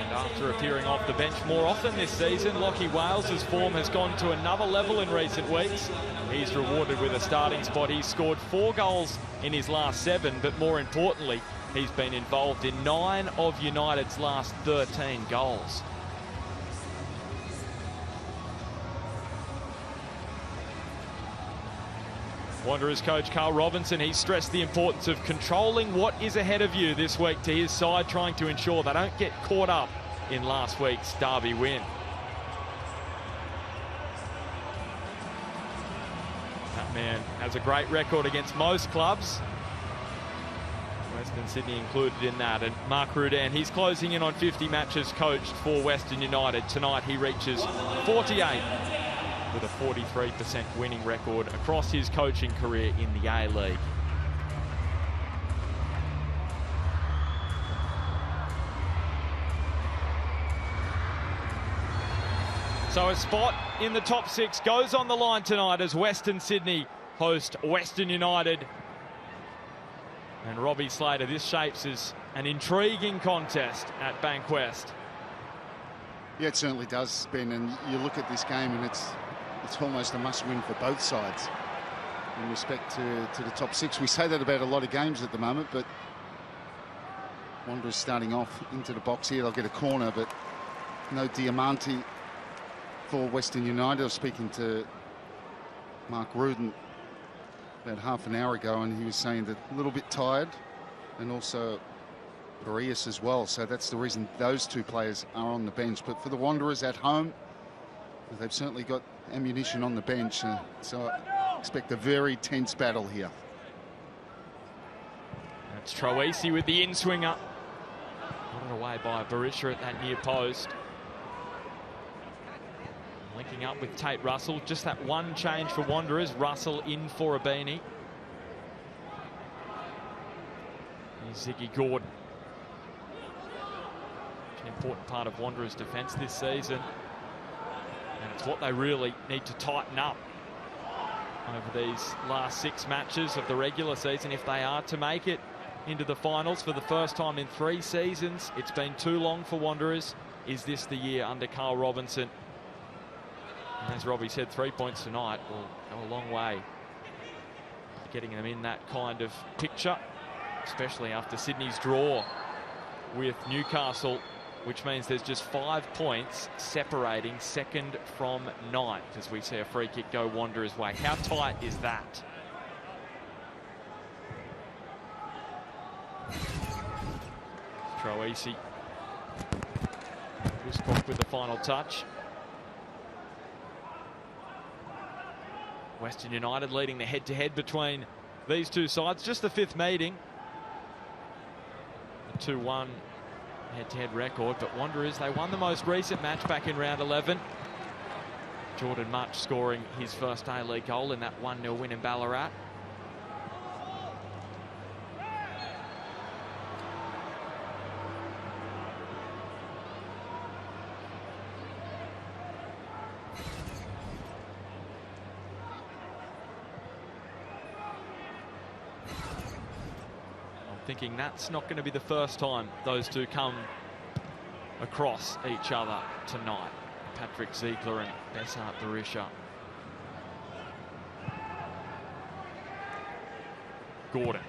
And after appearing off the bench more often this season, Lachie Wales's form has gone to another level in recent weeks. He's rewarded with a starting spot. He's scored 4 goals in his last 7, but more importantly, he's been involved in 9 of United's last 13 goals. Wanderers coach Carl Robinson, he stressed the importance of controlling what is ahead of you this week to his side, trying to ensure they don't get caught up in last week's derby win. That man has a great record against most clubs, Western Sydney included in that. And Mark Rudan, he's closing in on 50 matches coached for Western United. Tonight he reaches 48 with a 43% winning record across his coaching career in the A-League. So a spot in the top 6 goes on the line tonight as Western Sydney host Western United. And Robbie Slater, this shapes as an intriguing contest at Bankwest. Yeah, it certainly does, Ben. And you look at this game and it's almost a must-win for both sides in respect to the top 6. We say that about a lot of games at the moment, but Wanderers starting off into the box here. They'll get a corner, but no Diamante for Western United. I was speaking to Mark Rudin about half an hour ago, and he was saying that a little bit tired, and also Arias as well. So that's the reason those 2 players are on the bench. But for the Wanderers at home, they've certainly got ammunition on the bench, so I expect a very tense battle here. That's Troisi with the in-swinger. Put it away by Barisha at that near post. Linking up with Tate Russell. Just that one change for Wanderers. Russell in for a beanie. Here's Ziggy Gordon. An important part of Wanderers' defence this season. And it's what they really need to tighten up over these last 6 matches of the regular season if they are to make it into the finals for the first time in 3 seasons. It's been too long for Wanderers. Is this the year under Carl Robinson? And as Robbie said, 3 points tonight will go a long way getting them in that kind of picture, especially after Sydney's draw with Newcastle, which means there's just 5 points separating second from 9th as we see a free kick go Wanderers' way. How tight is that? Troisi. Woodcock with the final touch. Western United leading the head-to-head between these 2 sides. Just the 5th meeting. A 2-1 head-to-head record, but Wanderers, they won the most recent match back in round 11. Jordan Much scoring his first A-League goal in that 1-0 win in Ballarat. Thinking that's not going to be the first time those 2 come across each other tonight. Patrick Ziegler and Bessart Barisha. Gordon.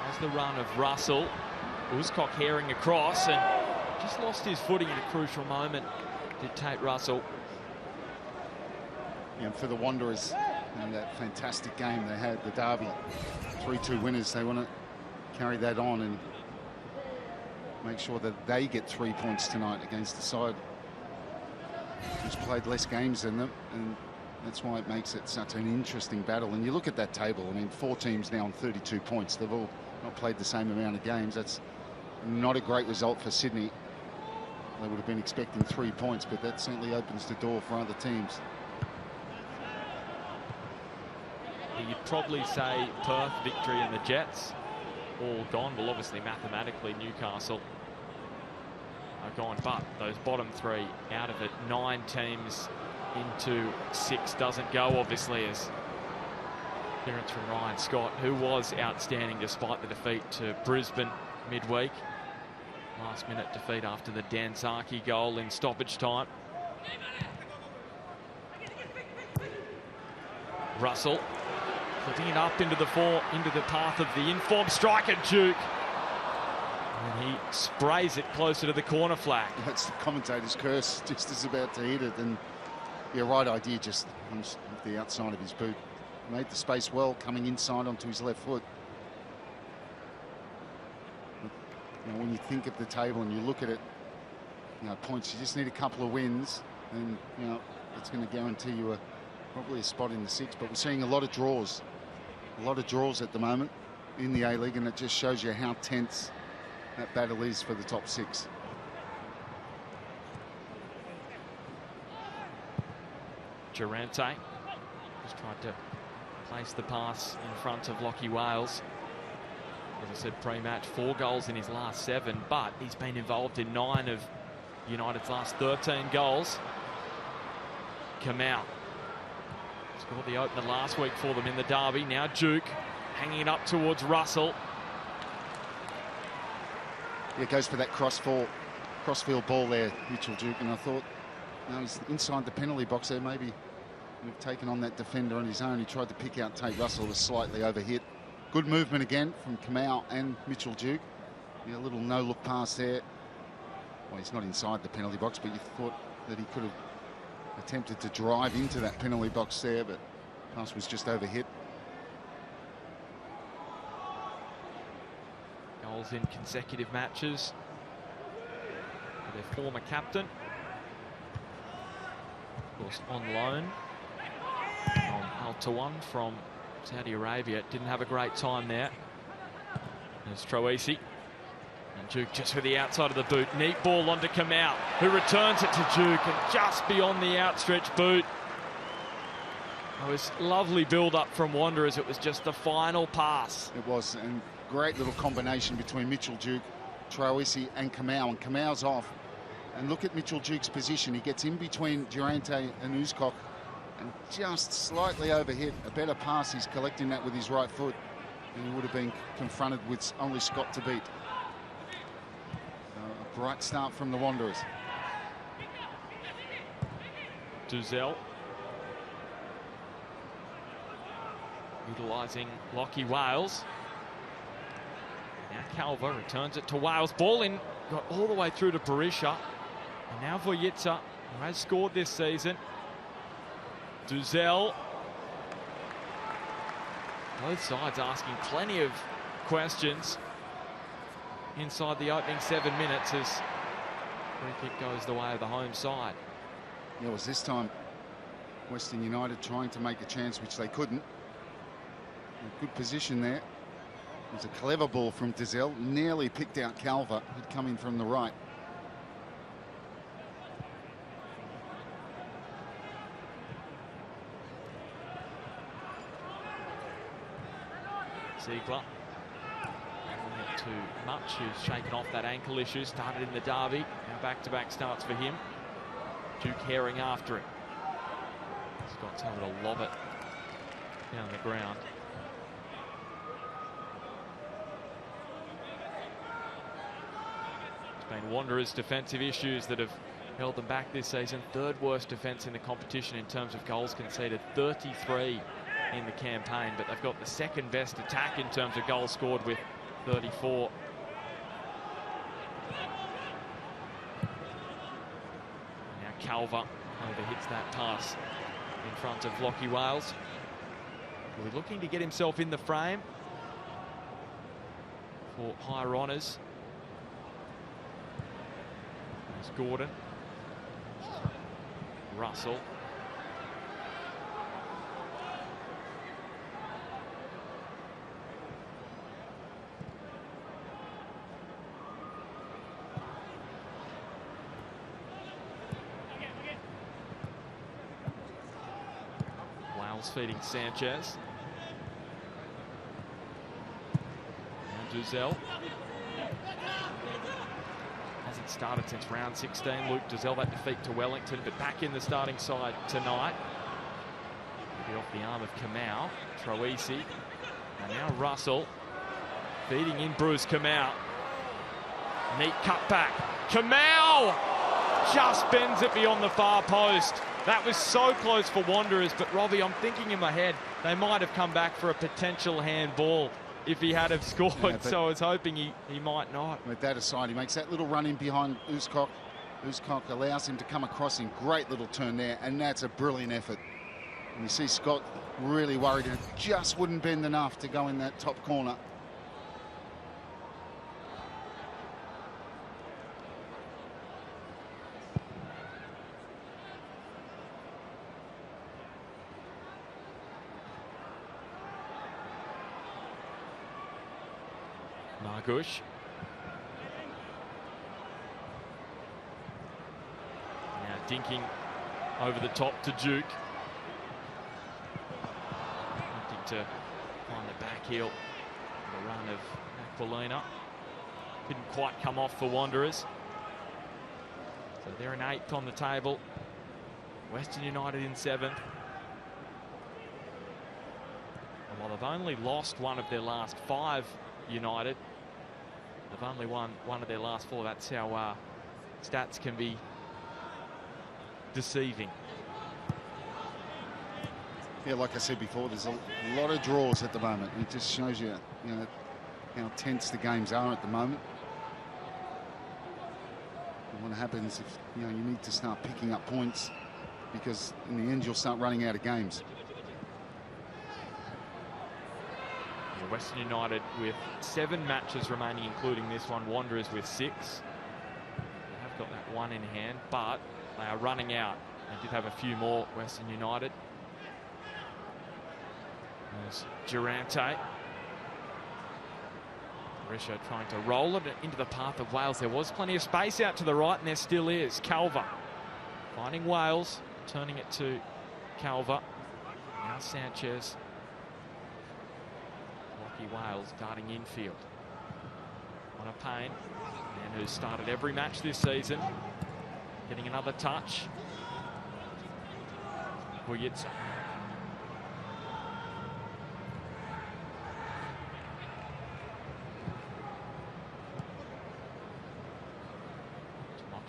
As the run of Russell. Woodcock herring across and just lost his footing in a crucial moment. Did Tate Russell. And for the Wanderers, in that fantastic game they had, the derby, 3-2 winners, they want to carry that on and make sure that they get 3 points tonight against the side who's played less games than them, and that's why it makes it such an interesting battle. And you look at that table, I mean, 4 teams now on 32 points. They've all not played the same amount of games. That's not a great result for Sydney. They would have been expecting 3 points, but that certainly opens the door for other teams. You'd probably say Perth, Victory and the Jets all gone. Well, obviously mathematically Newcastle are gone, but those bottom 3 out of it, 9 teams into 6 doesn't go, obviously, as appearance from Ryan Scott, who was outstanding despite the defeat to Brisbane midweek. Last minute defeat after the Dan Saki goal in stoppage time. Russell putting it up into the path of the informed striker Duke. And he sprays it closer to the corner flag. That's the commentator's curse, just as about to hit it. And yeah, right idea, just on the outside of his boot. Made the space well, coming inside onto his left foot. You know, when you think of the table and you look at it, you know, points, you just need a couple of wins, and you know it's going to guarantee you probably a spot in the six. But we're seeing a lot of draws at the moment in the A-League, and it just shows you how tense that battle is for the top six. Durante just tried to place the pass in front of Lachie Wales. As I said pre-match, 4 goals in his last 7, but he's been involved in 9 of United's last 13 goals. Kamau scored the opener last week for them in the derby. Now Duke hanging it up towards Russell. Yeah, it goes for that crossfield ball there, Mitchell Duke, and I thought, no, he's inside the penalty box there. Maybe we've taken on that defender on his own. He tried to pick out Tate Russell, was slightly overhit. Good movement again from Kamau and Mitchell Duke. Yeah, a little no-look pass there. Well, he's not inside the penalty box, but you thought that he could have attempted to drive into that penalty box there, but the pass was just overhit. Goals in consecutive matches for their former captain. Of course, on loan from Al Tawan from Saudi Arabia. Didn't have a great time there. There's Troisi. And Duke just for the outside of the boot. Neat ball onto Kamau, who returns it to Duke, and just beyond the outstretched boot. It was lovely build-up from Wanderers. It was just the final pass. It was, and great little combination between Mitchell Duke, Troisi and Kamau. And Kamau's off. And look at Mitchell Duke's position. He gets in between Durante and Uzcock and just slightly overhit. A better pass, he's collecting that with his right foot, and he would have been confronted with only Scott to beat. A bright start from the Wanderers. Duzel utilising Lachie Wales. Now Calvo returns it to Wales. Ball in, got all the way through to Berisha. And now Vojica, who has scored this season. Duzel. Both sides asking plenty of questions inside the opening 7 minutes as free kick goes the way of the home side. Yeah, it was this time Western United trying to make a chance, which they couldn't. A good position there. It was a clever ball from Duzel. Nearly picked out Calvo, who'd come in from the right. Ziegler, not too much, who's shaken off that ankle issue, started in the derby, now back-to-back starts for him. Duke herring after it. Scott's able to lob it down the ground. It's been Wanderers' defensive issues that have held them back this season. 3rd worst defence in the competition in terms of goals conceded, 33 in the campaign, but they've got the 2nd best attack in terms of goals scored with 34. Now Calvo overhits that pass in front of Lachie Wales. We're looking to get himself in the frame for higher honours. There's Gordon. Russell. Feeding Sanchez. And Duzel. Hasn't started since round 16. Luke Duzel, that defeat to Wellington, but back in the starting side tonight. Maybe off the arm of Kamau. Troisi. And now Russell feeding in Bruce Kamau. Neat cut back. Kamau just bends it beyond the far post. That was so close for Wanderers, but Robbie, I'm thinking in my head, they might have come back for a potential handball if he had have scored, yeah, so I was hoping he might not. With that aside, he makes that little run in behind Uskok. Uskok allows him to come across in. Great little turn there, and that's a brilliant effort. And you see Scott really worried, and it just wouldn't bend enough to go in that top corner. Margush. Now dinking over the top to Duke. Wanting to find the back heel. The run of Aquilina. Didn't quite come off for Wanderers. So they're in 8th on the table. Western United in 7th. And while they've only lost one of their last 5, United, they've only won one of their last 4. That's how stats can be deceiving. Yeah, like I said before, there's a lot of draws at the moment. It just shows you, how tense the games are at the moment. And what happens if you need to start picking up points, because in the end you'll start running out of games. Western United with 7 matches remaining, including this one. Wanderers with 6. They have got that one in hand, but they are running out. They did have a few more, Western United. There's Durante. Risha trying to roll it into the path of Wales. There was plenty of space out to the right, and there still is. Calver finding Wales, turning it to Calver. Now Sanchez. Wales darting infield. On a Payne, man who's started every match this season, getting another touch. Williams.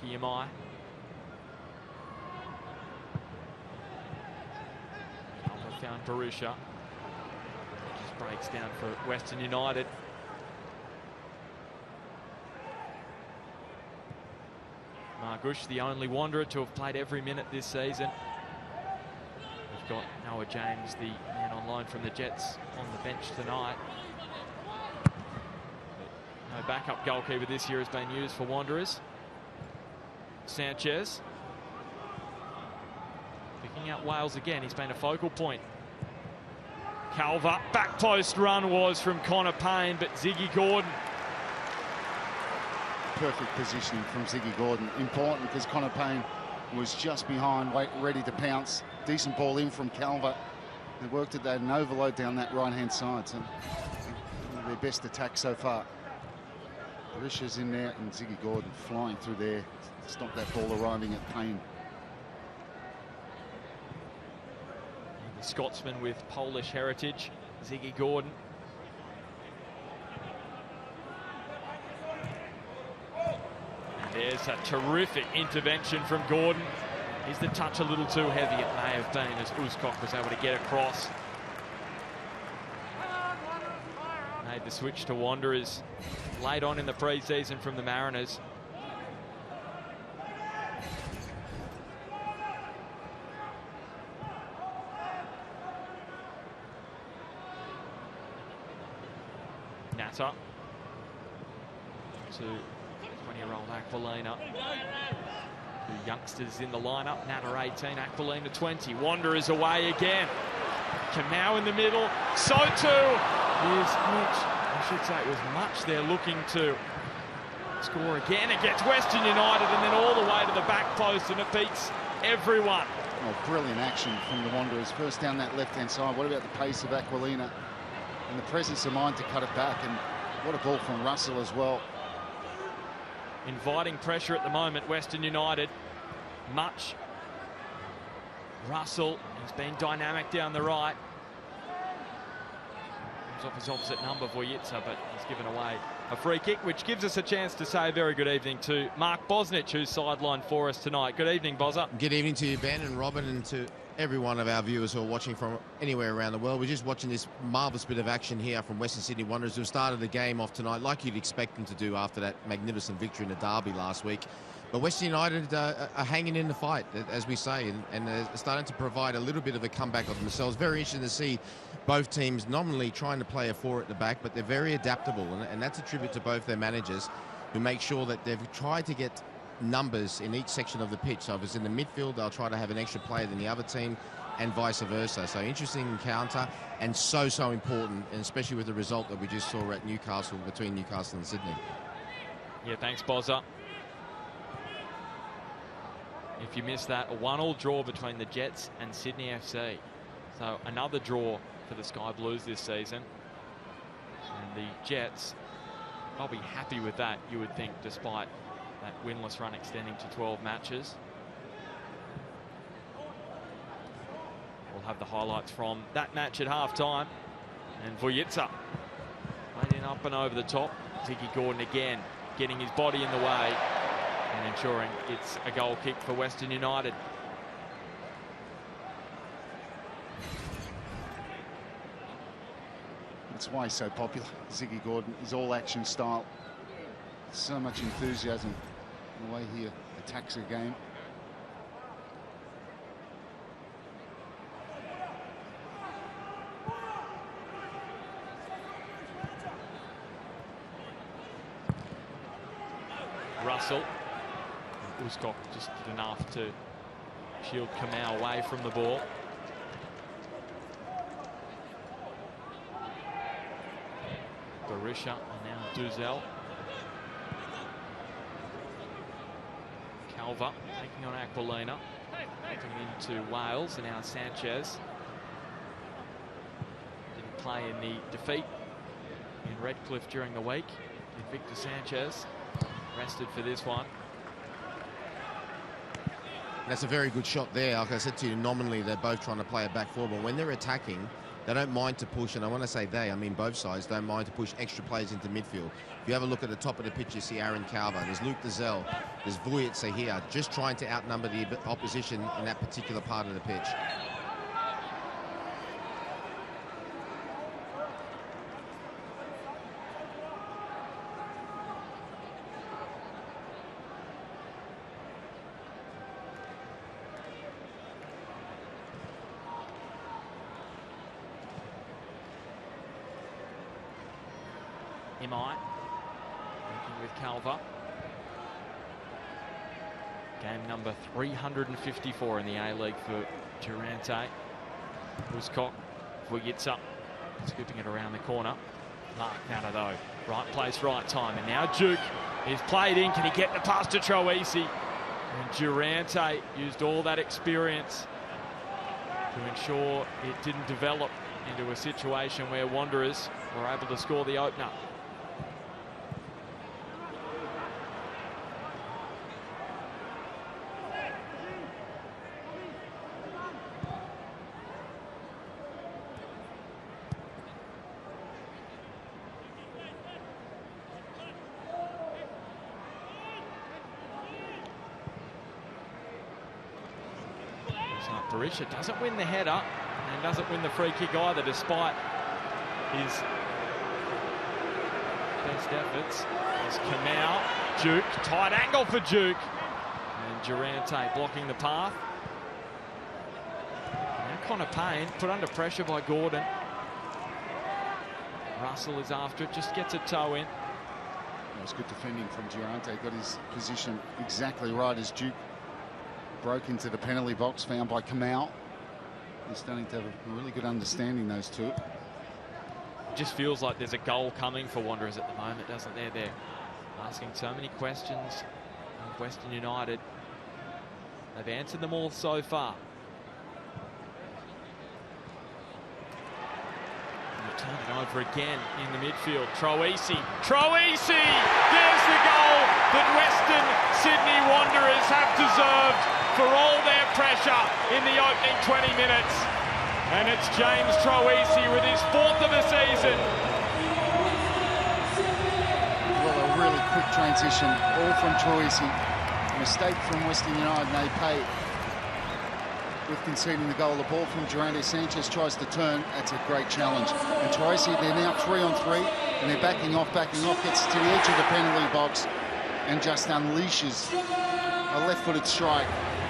Yamai. Found Barusha. Breaks down for Western United. Margush, the only Wanderer to have played every minute this season. We've got Noah James, the man on loan from the Jets, on the bench tonight. But no backup goalkeeper this year has been used for Wanderers. Sanchez. Picking out Wales again. He's been a focal point. Calver, back post run was from Connor Payne, but Ziggy Gordon. Perfect positioning from Ziggy Gordon. Important because Connor Payne was just behind, ready to pounce. Decent ball in from Calver. They worked at that and overload down that right-hand side. So their best attack so far. Barisha's in there and Ziggy Gordon flying through there to stop that ball arriving at Payne. The Scotsman with Polish heritage, Ziggy Gordon. And there's a terrific intervention from Gordon. Is the touch a little too heavy? It may have been, as Uskok was able to get across. Made the switch to Wanderers late on in the pre-season from the Mariners. Natter to 20-year-old Aquilina. 2 youngsters in the lineup. Natter 18, Aquilina 20. Wanderers away again. Kamau in the middle. So too is Mitch. I should say it was Much there looking to score again against Western United, and then all the way to the back post, and it beats everyone. Oh, brilliant action from the Wanderers. First down that left-hand side. What about the pace of Aquilina and the presence of mind to cut it back? And what a ball from Russell as well. Inviting pressure at the moment, Western United. Much. Russell, he's been dynamic down the right. Comes off his opposite number, Voyitsa, but he's given away a free kick, which gives us a chance to say a very good evening to Mark Bosnich, who's sidelined for us tonight. Good evening, Bozza. Good evening to you, Ben and Robin, and to every one of our viewers who are watching from anywhere around the world. We're just watching this marvellous bit of action here from Western Sydney Wanderers, who started the game off tonight like you'd expect them to do after that magnificent victory in the derby last week. But Western United are hanging in the fight, as we say, and they're starting to provide a little bit of a comeback of themselves. Very interesting to see both teams nominally trying to play a 4 at the back, but they're very adaptable, and that's a tribute to both their managers, who make sure that they've tried to get numbers in each section of the pitch. So if it's in the midfield, they'll try to have an extra player than the other team, and vice versa. So interesting encounter, and so important, and especially with the result that we just saw at Newcastle, between Newcastle and Sydney. Yeah, thanks, Bozza. If you missed that, a 1-1 draw between the Jets and Sydney FC. So another draw for the Sky Blues this season. And the Jets, they'll be happy with that, you would think, despite that winless run extending to 12 matches. We'll have the highlights from that match at half-time. And Vujitsa playing up and over the top. Ziggy Gordon again getting his body in the way and ensuring it's a goal kick for Western United. That's why he's so popular, Ziggy Gordon. His all-action style. So much enthusiasm in the way he attacks a game. Russell. Uskok just did enough to shield Kamau away from the ball. Barisha and now Duzel. Calva taking on Aquilina. Taking into Wales, and now Sanchez. Didn't play in the defeat in Redcliffe during the week. Victor Sanchez rested for this one. That's a very good shot there. Like I said to you, nominally they're both trying to play a back 4, but when they're attacking, they don't mind to push, and I want to say they, I mean both sides, don't mind to push extra players into midfield. If you have a look at the top of the pitch, you see Aaron Calva, there's Luke Dezell, there's Vujitsa here, just trying to outnumber the opposition in that particular part of the pitch. Imai working with Calva. Game number 354 in the A-League for Durante. Uskok, Vujitsa, scooping it around the corner. Mark Natta though, right place, right time, and now Duke is played in. Can he get the pass to Troisi? And Durante used all that experience to ensure it didn't develop into a situation where Wanderers were able to score the opener. Barisha doesn't win the header and doesn't win the free kick either, despite his best efforts. There's Kamau, Duke, tight angle for Duke, and Durante blocking the path. Now Connor Payne put under pressure by Gordon. Russell is after it, just gets a toe in. It was good defending from Durante, got his position exactly right as Duke broke into the penalty box, found by Kamau. They're starting to have a really good understanding, those two. It just feels like there's a goal coming for Wanderers at the moment, doesn't there? They're asking so many questions of Western United. They've answered them all so far. And they've turned it over again in the midfield. Troisi. Troisi! There's the goal that Western Sydney Wanderers have deserved for all their pressure in the opening 20 minutes. And it's James Troisi with his 4th of the season. transition, all from Troisi. Mistake from Western United, and they pay with conceding the goal. The ball from Durante. Sanchez tries to turn. That's a great challenge. And Troisi, they're now 3-on-3, and they're backing off, gets to the edge of the penalty box, and just unleashes a left-footed strike,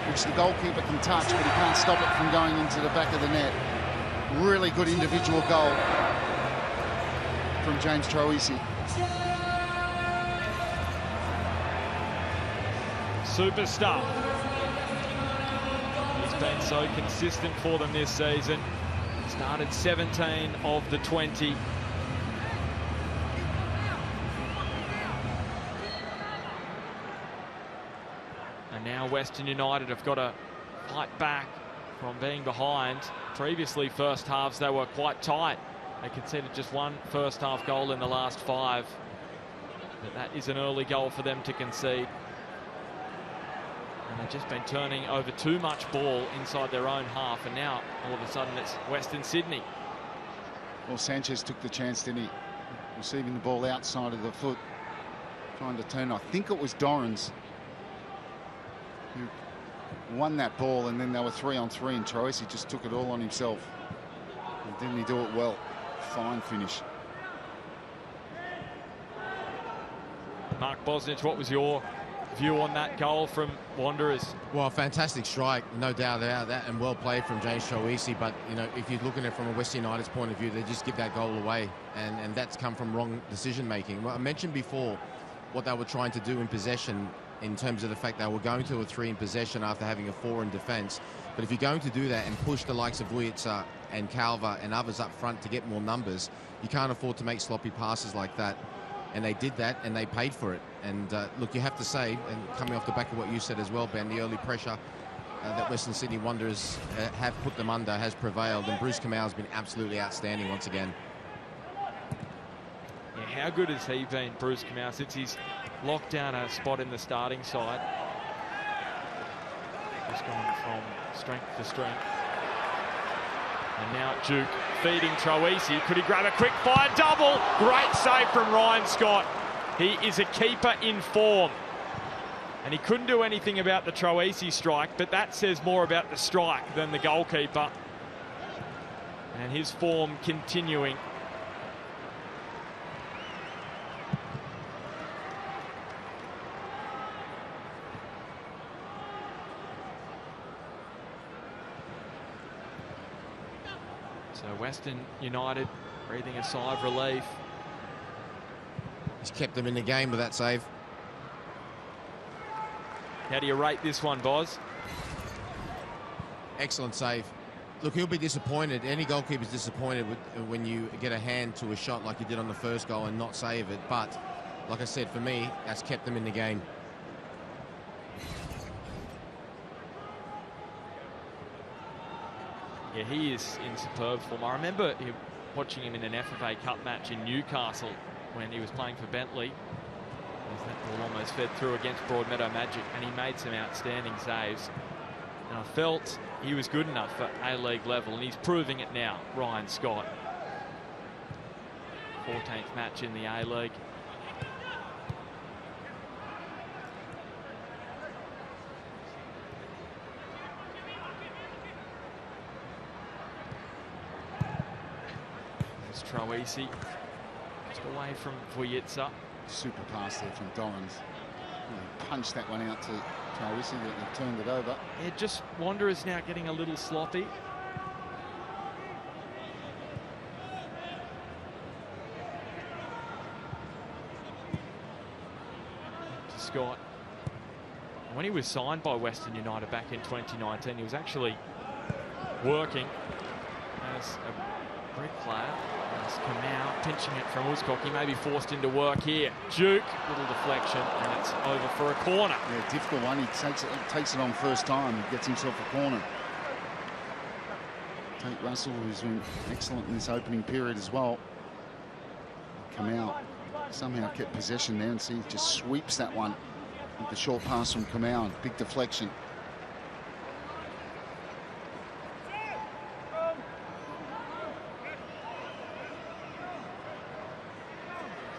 which the goalkeeper can touch, but he can't stop it from going into the back of the net. Really good individual goal from James Troisi. Superstar. He's been so consistent for them this season. Started 17 of the 20. And now Western United have got to fight back from being behind. Previously, first halves, they were quite tight. They conceded just one first half goal in the last 5. But that is an early goal for them to concede. And they've just been turning over too much ball inside their own half, and now all of a sudden it's Western Sydney. Well, Sanchez took the chance, didn't he? Receiving the ball outside of the foot, trying to turn. I think it was Dorrans who won that ball, and then they were 3-on-3, and Troisi just took it all on himself. And didn't he do it well? Fine finish. Mark Bosnich, what was your view on that goal from Wanderers? Well, fantastic strike, no doubt about that, and well played from James Troisi. But, you know, if you're looking at it from a Western United's point of view, they just give that goal away, and that's come from wrong decision-making. Well, I mentioned before what they were trying to do in possession, in terms of the fact they were going to a 3 in possession after having a 4 in defence. But if you're going to do that and push the likes of Vujica and Calva and others up front to get more numbers, you can't afford to make sloppy passes like that. And they did that, and they paid for it. And look, you have to say, and coming off the back of what you said as well, Ben, the early pressure that Western Sydney Wanderers have put them under has prevailed, and Bruce Kamau has been absolutely outstanding once again. Yeah, how good has he been, Bruce Kamau, since he's locked down a spot in the starting side? He's gone from strength to strength. And now Duke feeding Troisi. Could he grab a quick fire double? Great save from Ryan Scott. He is a keeper in form. And he couldn't do anything about the Troisi strike, but that says more about the strike than the goalkeeper. And his form continuing. So Western United breathing a sigh of relief. He's kept them in the game with that save. How do you rate this one, Boz? Excellent save. Look, he'll be disappointed. Any goalkeeper's disappointed when you get a hand to a shot like you did on the first goal and not save it. But, like I said, for me, that's kept them in the game. Yeah, he is in superb form. I remember watching him in an FFA Cup match in Newcastle when he was playing for Bentley. As that ball almost fed through against Broadmeadow Magic, and he made some outstanding saves. And I felt he was good enough for A-League level, and he's proving it now, Ryan Scott. 14th match in the A-League. Troisi just away from Vujica. Super pass there from Dorrans. Punched that one out to Troisi, that turned it over. Yeah, just Wanderers now getting a little sloppy. To Scott. When he was signed by Western United back in 2019, he was actually working as a bricklayer. Kamau pinching it from Uzcock. He may be forced into work here. Duke, little deflection, and it's over for a corner. Yeah, difficult one. He takes it on first time. He gets himself a corner. Tate Russell, who's been excellent in this opening period as well. Kamau somehow kept possession there, and see, just sweeps that one with the short pass from Kamau. Big deflection.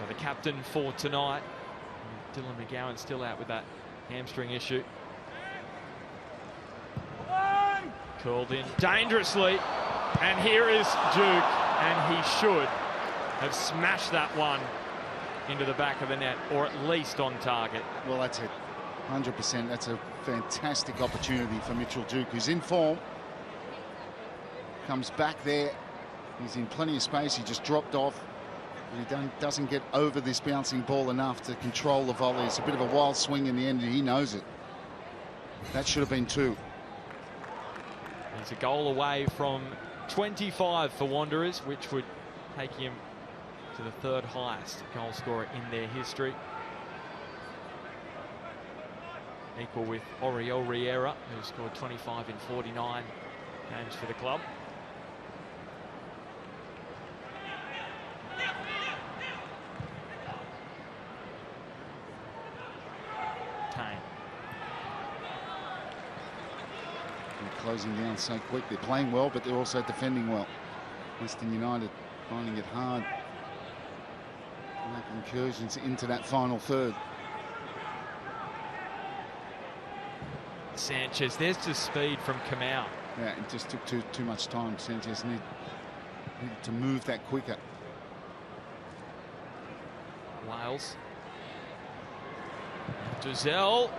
The captain for tonight, Dylan McGowan still out with that hamstring issue. Curled in dangerously, and here is Duke, and he should have smashed that one into the back of the net, or at least on target. Well, that's it. 100%. That's a fantastic opportunity for Mitchell Duke, who's in form. Comes back there. He's in plenty of space. He just dropped off. He doesn't get over this bouncing ball enough to control the volley. It's a bit of a wild swing in the end, and he knows it. That should have been 2. He's a goal away from 25 for Wanderers, which would take him to the 3rd highest goal scorer in their history. Equal with Oriol Riera, who scored 25 in 49 games for the club. Tane. They're closing down so quick. They're playing well, but they're also defending well. Western United finding it hard to make incursions into that final third. Sanchez, there's just speed from Kamau. Yeah, it just took too much time. Sanchez needed to move that quicker. Wales. Giselle.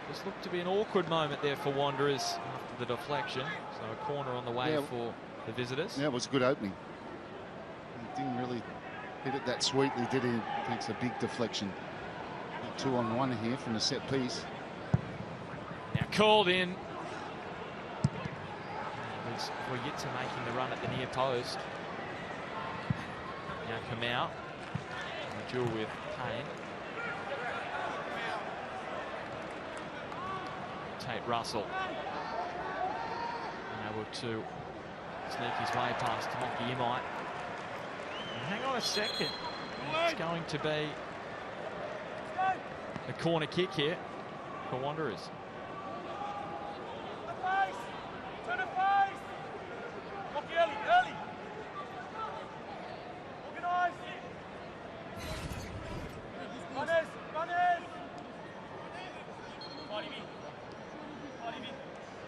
Just looked to be an awkward moment there for Wanderers after the deflection. So a corner on the way for the visitors. Yeah, it was a good opening. He didn't really hit it that sweetly, did he? Takes a big deflection. 2-on-1 here from the set piece. Now called in. It was Voyitsa making the run at the near post. Now Kamau. A duel with Payne. Tate Russell. Able to sneak his way past Moki Imai. Hang on a second. It's going to be a corner kick here for Wanderers.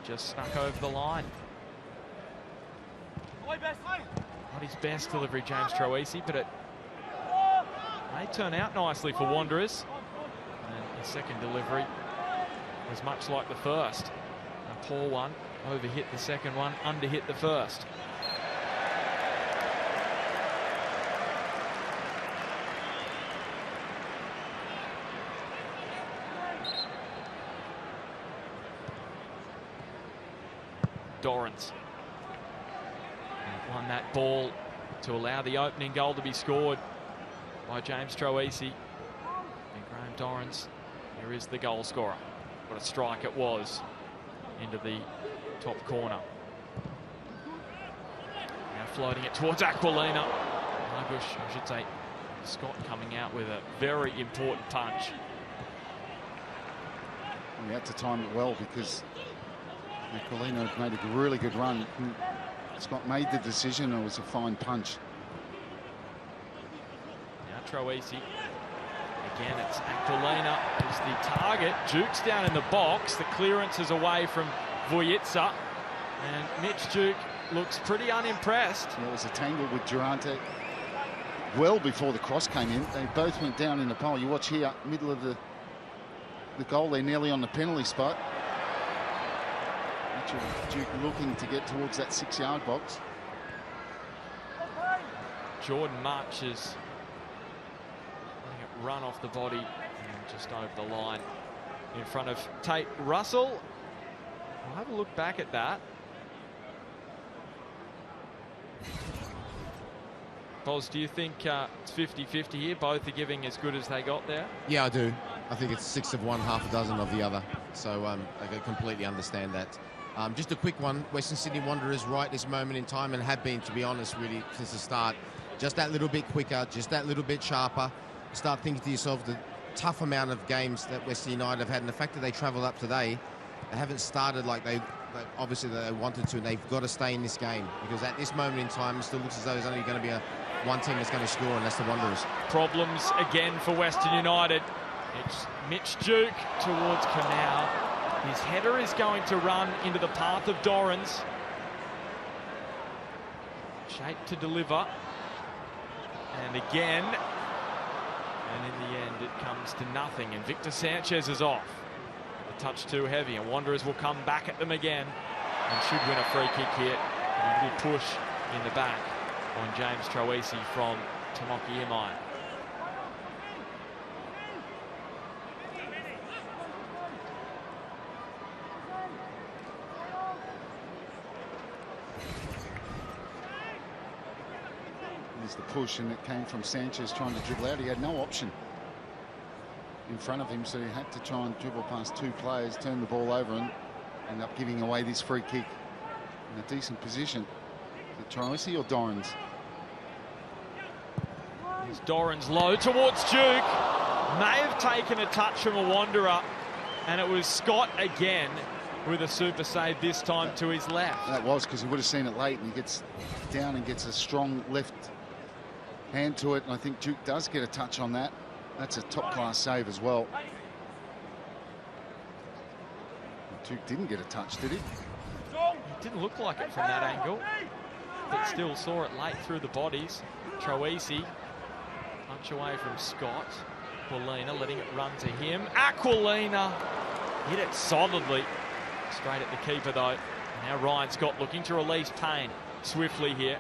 Just snuck over the line. Not his best delivery, James Troisi, but it may turn out nicely for Wanderers. And his second delivery was much like the first. A poor one, overhit the second one, underhit the first. Dorrans won that ball to allow the opening goal to be scored by James Troisi. And Graham Dorrans, here is the goal scorer. What a strike it was into the top corner. Now floating it towards Aquilina. Margush, I should say, Scott coming out with a very important punch. We had to time it well because Aquilina made a really good run. Scott made the decision. It was a fine punch. Now Troisi. Again, it's Aquilina is the target. Duke's down in the box. The clearance is away from Voyitsa. And Mitch Duke looks pretty unimpressed. There was a tangle with Durante well before the cross came in. They both went down in the pole. You watch here, middle of the goal. They're nearly on the penalty spot. Duke looking to get towards that 6-yard box. Jordan March is letting it run off the body and just over the line in front of Tate Russell. I'll have a look back at that. Boz, do you think it's 50-50 here? Both are giving as good as they got there? Yeah, I do. I think it's 6 of one, half a dozen of the other. So I can completely understand that. Just a quick one. Western Sydney Wanderers right this moment in time, and have been, to be honest, really since the start. Just that little bit quicker, just that little bit sharper. Start thinking to yourself the tough amount of games that Western United have had, and the fact that they travelled up today, they haven't started like they obviously they wanted to, and they've got to stay in this game, because at this moment in time it still looks as though there's only going to be a one team that's going to score, and that's the Wanderers. Problems again for Western United. It's Mitch Duke towards Kamau. His header is going to run into the path of Dorrans. Shape to deliver. And again. And in the end, it comes to nothing. And Victor Sanchez is off. A touch too heavy. And Wanderers will come back at them again. And should win a free kick here. A little push in the back on James Troisi from Tomoki Imai. There's the push, and it came from Sanchez trying to dribble out. He had no option in front of him, so he had to try and dribble past two players, turn the ball over, and end up giving away this free kick in a decent position. Is it Troisi or Dorrans? Here's Dorrans low towards Duke. May have taken a touch from a Wanderer, and it was Scott again with a super save, this time to his left. That was because he would have seen it late, and he gets down and gets a strong left hand to it, and I think Duke does get a touch on that. That's a top-class save as well. Duke didn't get a touch, did he? It didn't look like it from that angle, but still saw it late through the bodies. Troisi, punch away from Scott. Aquilina letting it run to him. Aquilina hit it solidly. Straight at the keeper, though. And now Ryan Scott looking to release Payne swiftly here.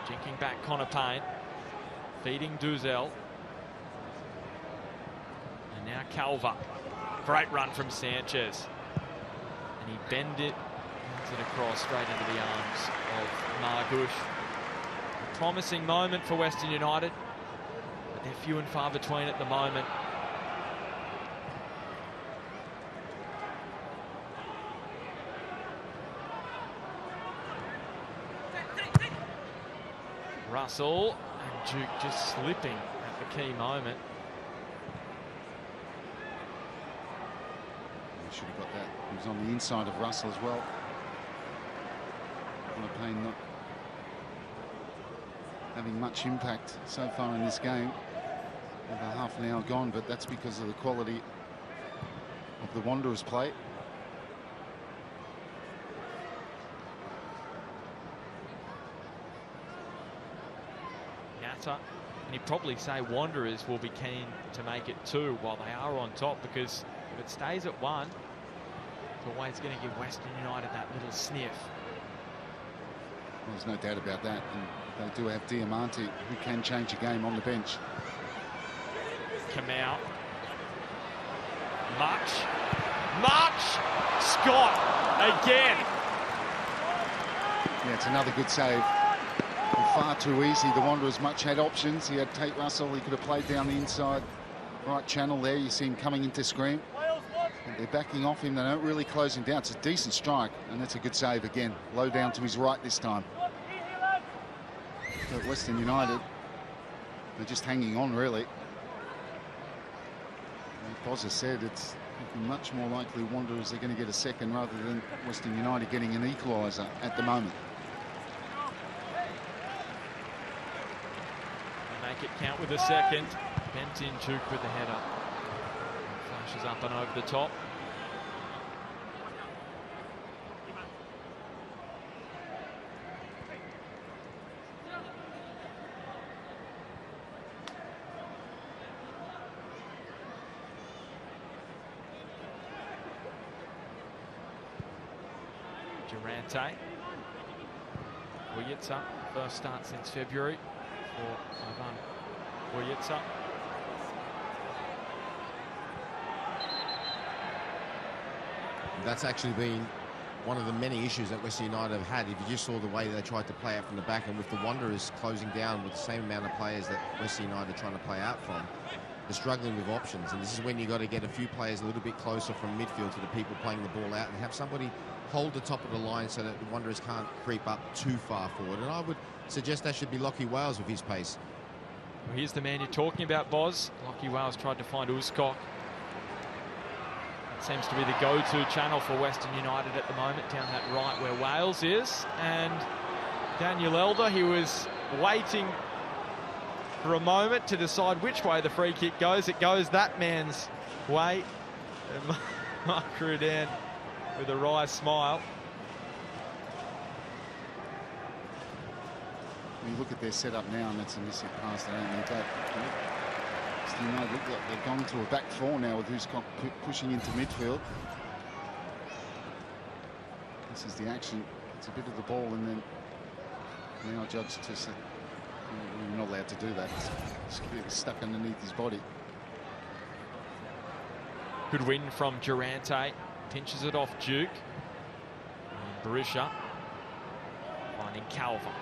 Jinking back Connor Payne. Feeding Duzel. And now Calver. Great run from Sanchez. And he bends it across straight into the arms of Margush. A promising moment for Western United, but they're few and far between at the moment. Russell and Duke just slipping at the key moment. He should have got that. He was on the inside of Russell as well. Connor Payne not having much impact so far in this game. Over half an hour gone, but that's because of the quality of the Wanderers' play. And you'd probably say Wanderers will be keen to make it 2 while they are on top, because if it stays at 1, it's always going to give Western United that little sniff. Well, there's no doubt about that, and they do have Diamante, who can change a game on the bench. Kamau. Much. Scott again. Yeah, it's another good save. Far too easy. The Wanderers much had options. He had Tate Russell. He could have played down the inside right channel there. You see him coming into screen. And they're backing off him. They don't really close him down. It's a decent strike, and that's a good save again. Low down to his right this time. But Western United, they're just hanging on, really. Like Boz has said, it's much more likely Wanderers are going to get a second rather than Western United getting an equaliser at the moment. Make it count with a second. Bentin Duke with the header. Flashes up and over the top. Durante. Wojitsa, first start since February for Ivan Wojitsa. That's actually been one of the many issues that Western United have had. If you just saw the way they tried to play out from the back, and with the Wanderers closing down with the same amount of players that Western United are trying to play out from, they're struggling with options. And this is when you got to get a few players a little bit closer from midfield to the people playing the ball out, and have somebody hold the top of the line so that the Wanderers can't creep up too far forward. And I would suggest that should be Lockie Wales with his pace. Well, here's the man you're talking about, Boz. Lockie Wales tried to find Uscock. It seems to be the go-to channel for Western United at the moment, down that right where Wales is. And Daniel Elder, he was waiting for a moment to decide which way the free kick goes. It goes that man's way. And Mark Rudan with a wry smile. When you look at their setup now, and that's a missing pass, they don't need that. United look like they're going to a back four now with Hooskop pushing into midfield. This is the action. It's a bit of the ball, and then now judge to say, we're not allowed to do that. It's stuck underneath his body. Good win from Durante. Pinches it off Duke. And Barisha finding Calver.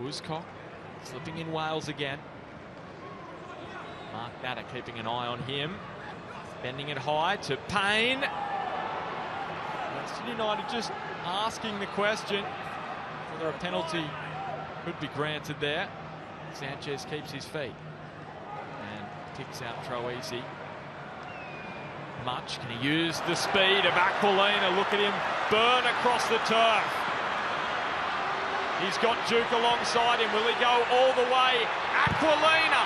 Wooscock slipping in Wales again. Mark Natter keeping an eye on him. Bending it high to Payne. Western United just asking the question whether a penalty could be granted there. Sanchez keeps his feet and kicks out Troisi. Much, can he use the speed of Aquilina? Look at him burn across the turf. He's got Duke alongside him. Will he go all the way? Aquilina!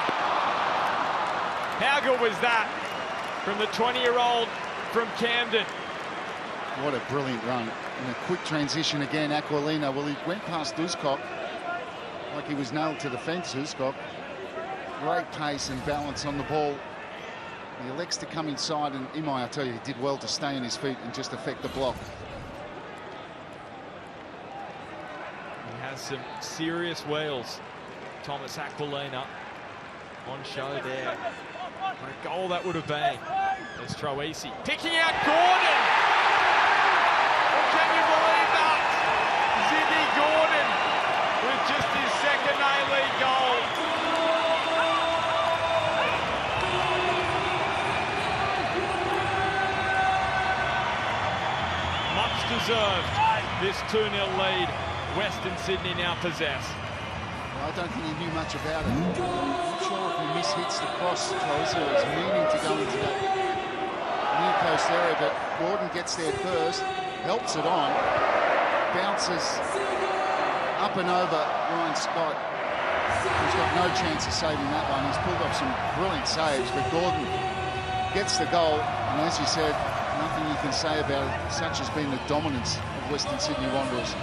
How good was that from the 20-year-old from Camden? What a brilliant run. And a quick transition again, Aquilina. Well, he went past Hooskop like he was nailed to the fence, Hooskop. Great pace and balance on the ball. He elects to come inside, and Imai, I tell you, he did well to stay on his feet and just affect the block. Some serious wheels. Thomas Aquilina on show there. What a goal that would have been. There's Troisi picking out Gordon. Oh, can you believe that? Ziggy Gordon with just his second A-League goal. Much deserved, this 2-0 lead Western Sydney now possess. Well, I don't think he knew much about it. I'm not sure if he mishits the cross, Troisi, or is meaning to go into that near post area, but Gordon gets there first, helps it on, bounces up and over Ryan Scott, who's got no chance of saving that one. He's pulled off some brilliant saves, but Gordon gets the goal, and as you said, nothing you can say about it. Such has been the dominance of Western Sydney Wanderers.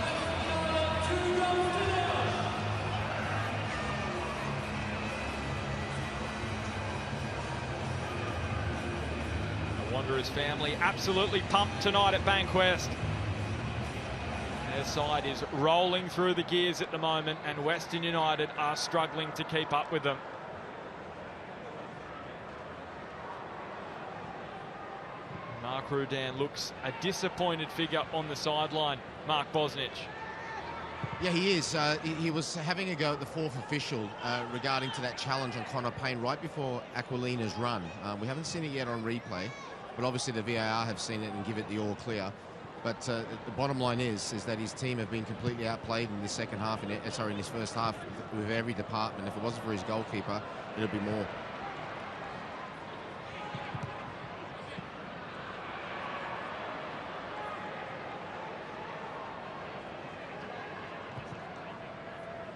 Wanderers family absolutely pumped tonight at Bankwest. Their side is rolling through the gears at the moment, and Western United are struggling to keep up with them. Mark Rudan looks a disappointed figure on the sideline. Mark Bosnich. Yeah, he is. He was having a go at the fourth official regarding to that challenge on Connor Payne right before Aquilina's run. We haven't seen it yet on replay, but obviously the VAR have seen it and give it the all clear. But the bottom line is that his team have been completely outplayed in the second half, in his first half with every department. If it wasn't for his goalkeeper, it'll be more.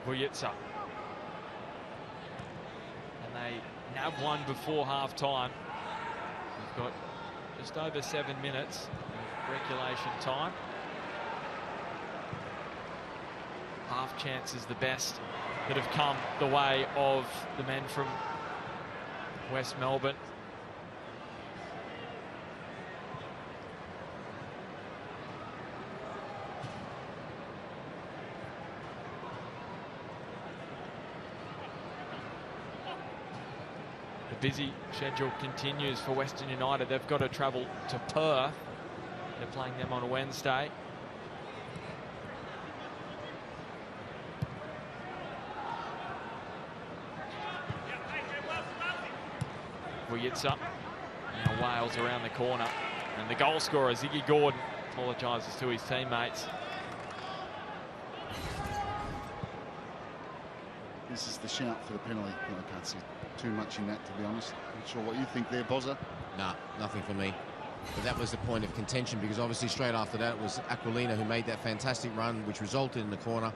Bujitsa. And they nabbed one before half-time. We've got just over 7 minutes of regulation time. Half chance is the best that have come the way of the men from West Melbourne. Busy schedule continues for Western United. They've got to travel to Perth. They're playing them on Wednesday. Wujitsa. Now Wales around the corner. And the goal scorer, Ziggy Gordon, apologises to his teammates. This is the shout for the penalty. I can't see too much in that, to be honest. Not sure what you think there, Bozza. Nah, nothing for me. But that was the point of contention, because obviously straight after that it was Aquilina who made that fantastic run, which resulted in the corner,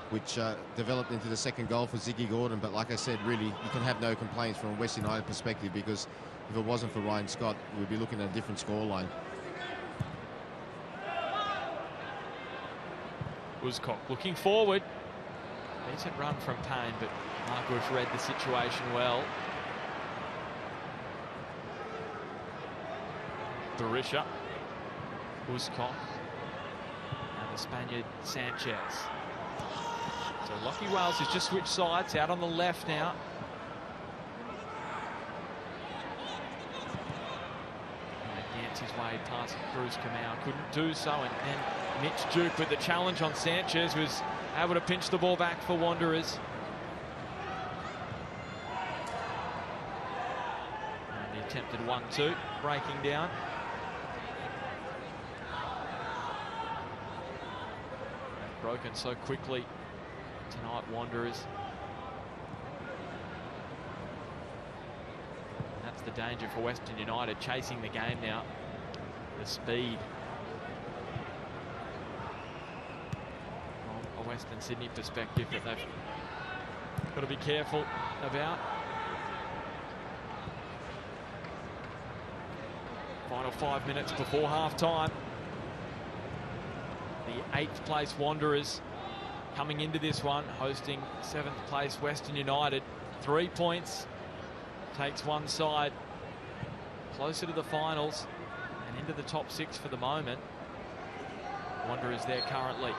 which developed into the second goal for Ziggy Gordon. But like I said, really, you can have no complaints from a West United perspective, because if it wasn't for Ryan Scott, we'd be looking at a different scoreline. Wooscock looking forward. Decent run from Payne, but Margush read the situation well. Berisha, Wooscock, and the Spaniard Sanchez. So Lockie Wales has just switched sides, out on the left now. Gets his way past Bruce Kamau, couldn't do so, and Mitch Duke with the challenge on Sanchez was able to pinch the ball back for Wanderers. And the attempted 1-2, breaking down. Broken so quickly tonight, Wanderers. That's the danger for Western United, chasing the game now. The speed. From a Western Sydney perspective that they've got to be careful about. Final 5 minutes before half-time. The 8th place Wanderers coming into this one, hosting 7th place Western United. 3 points takes one side closer to the finals and into the top 6 for the moment. Wanderers there currently.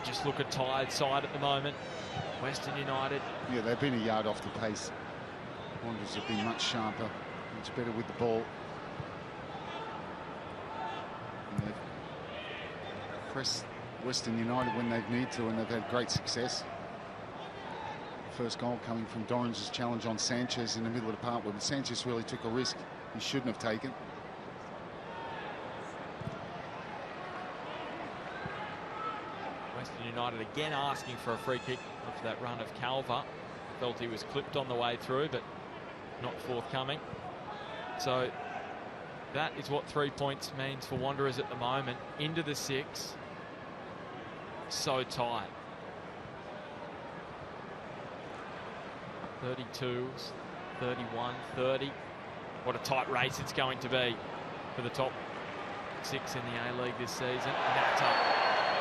Just look at tired side at the moment. Western United. Yeah, they've been a yard off the pace. Wanderers have been much sharper, much better with the ball. And they've pressed Western United when they've needed to, and they've had great success. First goal coming from Dorrange's challenge on Sanchez in the middle of the park, where Sanchez really took a risk he shouldn't have taken. Western United again asking for a free kick after that run of Calver. Felt he was clipped on the way through, but not forthcoming. So that is what 3 points means for Wanderers at the moment. Into the 6. So tight. 32, 31, 30. What a tight race it's going to be for the top 6 in the A-League this season. Natta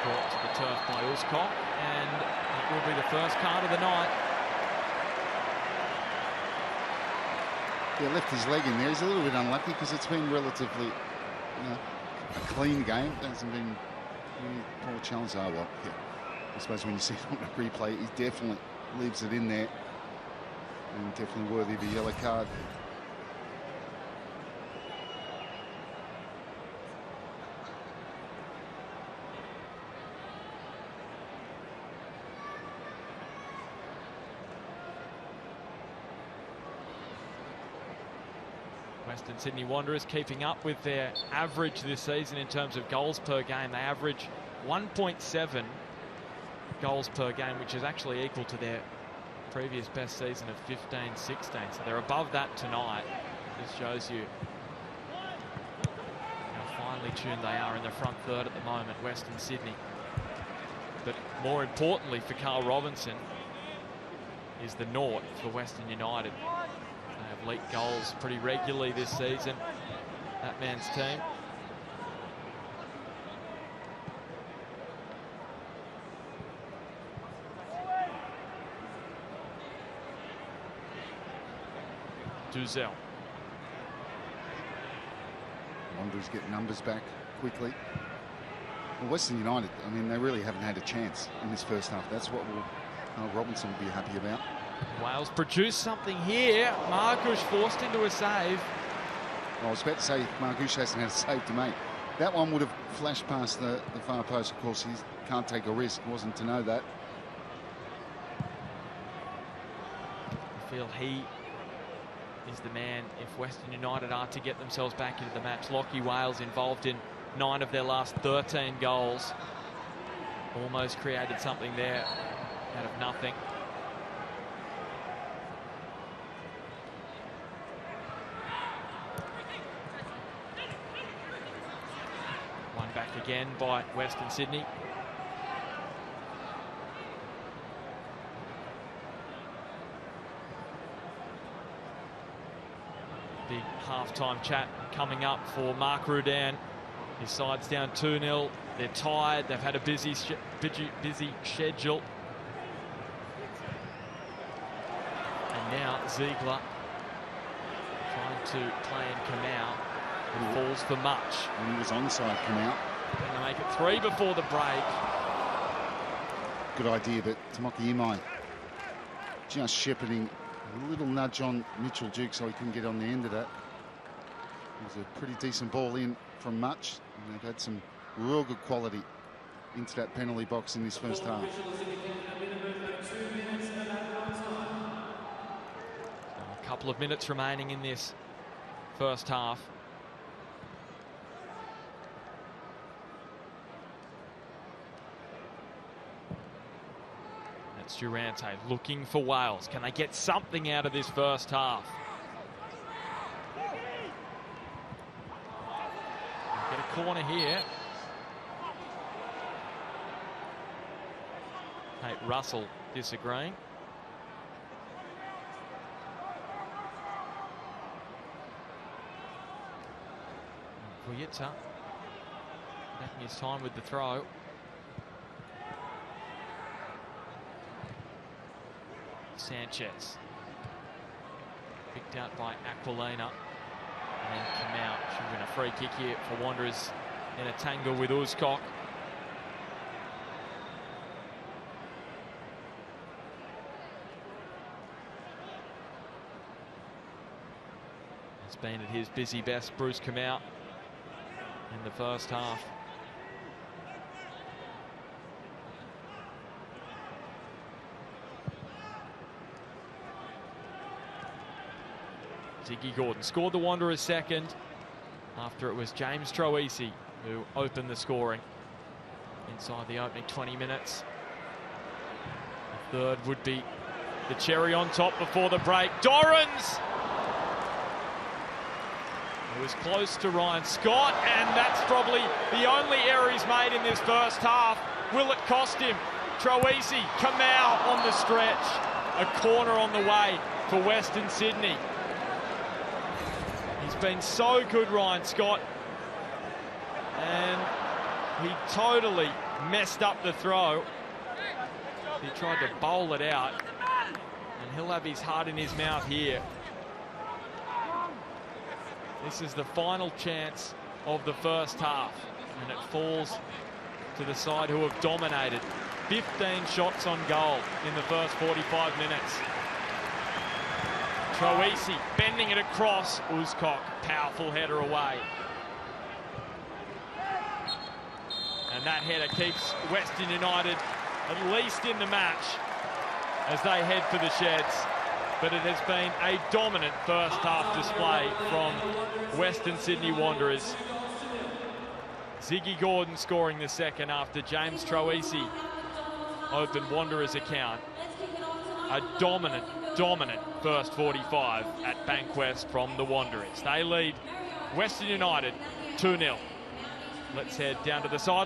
brought to the turf by Wooscock, and it will be the first card of the night. Yeah, left his leg in there. He's a little bit unlucky because it's been relatively, a clean game. There hasn't been any poor challenge. Oh, well, yeah. I suppose when you see it on the replay, he definitely leaves it in there, and definitely worthy of a yellow card. Western Sydney Wanderers keeping up with their average this season in terms of goals per game. They average 1.7 goals per game, which is actually equal to their previous best season of 15-16. So they're above that tonight. This shows you how finely tuned they are in the front third at the moment, Western Sydney. But more importantly for Carl Robinson is the naught for Western United. They have leaked goals pretty regularly this season, that man's team. Duzel. Wanderers get numbers back quickly. Well, Western United, I mean, they really haven't had a chance in this first half. That's what Robinson will be happy about. Wales produced something here. Margush forced into a save. I was about to say Margush hasn't had a save to make. That one would have flashed past the far post. Of course, he can't take a risk. Wasn't to know that. feel he is the man if Western United are to get themselves back into the match. Lachie Wales involved in 9 of their last 13 goals. Almost created something there out of nothing. One back again by Western Sydney. Big half-time chat coming up for Mark Rudan. His side's down 2-0. They're tired. They've had a busy schedule. And now Ziegler trying to play in Kamau. He falls for much. And he was onside, Kamau. Going to make it 3 before the break. Good idea, but Tamaki Imai just shepherding a little nudge on Mitchell Duke so he couldn't get on the end of that. It was a pretty decent ball in from Much. And they've had some real good quality into that penalty box in this first half. A couple of minutes remaining in this first half. That's Durante looking for Wales. Can they get something out of this first half? Get a corner here. Hey, Russell disagreeing. Vujitsa taking his time with the throw. Sanchez picked out by Aquilina, and then Kamau should win a free kick here for Wanderers in a tangle with Uzcock. It's been at his busy best, Bruce Kamau, in the first half. Ziggy Gordon scored the Wanderers second after it was James Troisi who opened the scoring inside the opening 20 minutes. The third would be the cherry on top before the break. Dorrans! It was close to Ryan Scott, and that's probably the only error he's made in this first half. Will it cost him? Troisi, Kamau on the stretch. A corner on the way for Western Sydney. He's been so good, Ryan Scott, and he totally messed up the throw. He tried to bowl it out, and he'll have his heart in his mouth here. This is the final chance of the first half, and it falls to the side who have dominated. 15 shots on goal in the first 45 minutes. Troisi bending it across. Uzcock, powerful header away. And that header keeps Western United at least in the match as they head for the sheds. But it has been a dominant first half display from Western Sydney Wanderers. Ziggy Gordon scoring the second after James Troisi opened Wanderers' account. A dominant first 45 at Bankwest from the Wanderers. They lead Western United 2-0. Let's head down to the side.